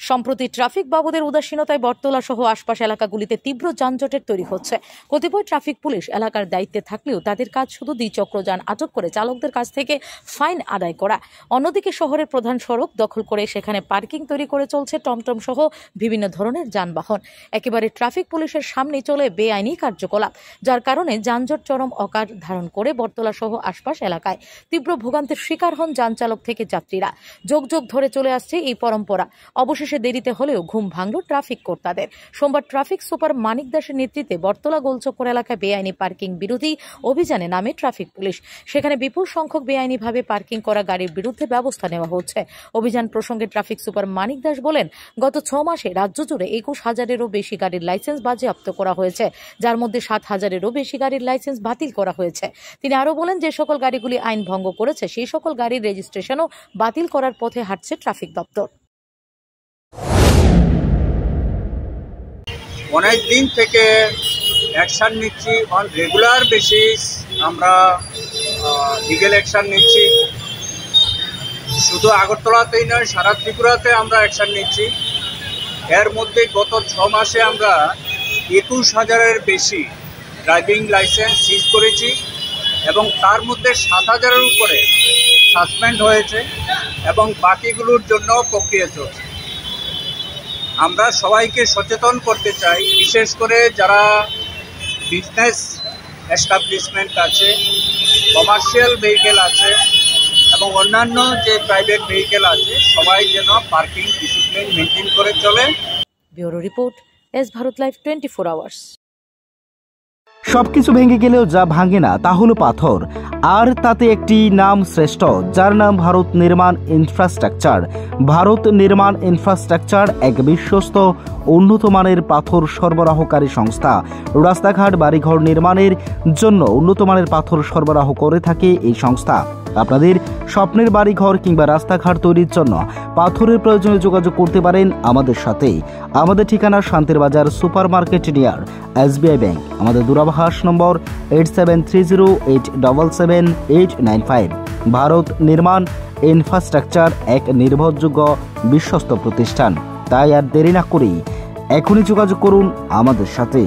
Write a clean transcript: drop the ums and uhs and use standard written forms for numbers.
সম্প্রতি ট্রাফিক বাবদের উদাসীনতায় বটতলা সহ আশপাশ এলাকাগুলিতে তীব্র যানজটের তৈরি হচ্ছে। কতিপয় ট্রাফিক পুলিশ এলাকার দায়িত্বে থাকলেও তাদের কাজ শুধু দ্বিচক্রযান আটক করে চালকদের কাছ থেকে ফাইন আদায় করা। অন্যদিকে শহরের প্রধান সড়ক দখল করে সেখানে পার্কিং তৈরি করে চলছে টমটম সহ বিভিন্ন ধরনের যানবাহন। একেবারে ট্রাফিক পুলিশের সামনে চলে বেআইনি কার্যকলাপ, যার কারণে যানজট চরম আকার ধারণ করে বটতলা সহ আশপাশ এলাকায় তীব্র ভোগান্তির শিকার হন যান চালক থেকে যাত্রীরা। যোগ ধরে চলে আসছে এই পরম্পরা। অবশেষে দেরিতে হলেও ঘুম ভাঙল ট্রাফিক কর্তাদের। সোমবার ট্রাফিক সুপার মানিক দাসের নেতৃত্বে বটতলা গোলচক্কর এলাকায় বেআইনি পার্কিং বিরোধী অভিযানে নামে ট্রাফিক পুলিশ। সেখানে বিপুল সংখ্যক বেআইনিভাবে পার্কিং করা গাড়ির বিরুদ্ধে ব্যবস্থা নেওয়া হচ্ছে। অভিযান প্রসঙ্গে ট্রাফিক সুপার মানিক দাস বলেন, গত 6 মাসে রাজ্য জুড়ে 21,000-এরও বেশি গাড়ির লাইসেন্স বাজেয়াপ্ত করা হয়েছে, যার মধ্যে 7,000-এরও বেশি গাড়ির লাইসেন্স বাতিল করা হয়েছে। তিনি আরও বলেন, যে সকল গাড়িগুলি আইন ভঙ্গ করেছে সেই সকল গাড়ির রেজিস্ট্রেশনও বাতিল করার পথে হাঁটছে ট্রাফিক দপ্তর। অনেক দিন থেকে অ্যাকশন নিচ্ছি, অন রেগুলার বেসিস আমরা লিগেল অ্যাকশন নিচ্ছি। শুধু আগরতলাতেই নয়, সারা ত্রিপুরাতে আমরা অ্যাকশন নিচ্ছি। এর মধ্যে গত 6 মাসে আমরা 21,000-এর বেশি ড্রাইভিং লাইসেন্স সিজ করেছি এবং তার মধ্যে 7,000-এর উপরে সাসপেন্ড হয়েছে এবং বাকিগুলোর জন্য প্রক্রিয়া চলছে। আমরা সবাইকে সচেতন করতে চাই, বিশেষ করে যারা বিজনেস এস্টাবলিশমেন্ট আছে, কমার্শিয়াল ভেহিকেল আছে এবং অন্যান্য যে প্রাইভেট ভেহিকেল আছে, সবাই যেন পার্কিং ডিসিপ্লিন মেনটেন করে চলে। Bureau report, S Bharat live 24 hours. সবকিছু ভেঙে গেলেও যা ভাঙে না তা হলো পাথর, আর তাতে একটি নাম শ্রেষ্ঠ, যার নাম ভারত নির্মাণ ইনফ্রাস্ট্রাকচার। ভারত নির্মাণ ইনফ্রাস্ট্রাকচার এক বিশ্বস্ত উন্নত মানের পাথর সরবরাহকারী সংস্থা। রাস্তাঘাট, বাড়িঘর নির্মাণের জন্য উন্নত মানের পাথর সরবরাহ করে থাকে এই সংস্থা। আপনাদের স্বপ্নের বাড়িঘর কিংবা রাস্তাঘাট তৈরির জন্য পাথরের প্রয়োজনে যোগাযোগ করতে পারেন আমাদের সাথে। আমাদের ঠিকানা শান্তির বাজার super market near SBI bank. আমাদের দূরভাষ নম্বর 8730877895। ভারত নির্মাণ ইনফ্রাস্ট্রাকচার এক নির্ভরযোগ্য বিশ্বস্ত প্রতিষ্ঠান। তাই আর দেরি না করেই এখনই যোগাযোগ করুন আমাদের সাথে।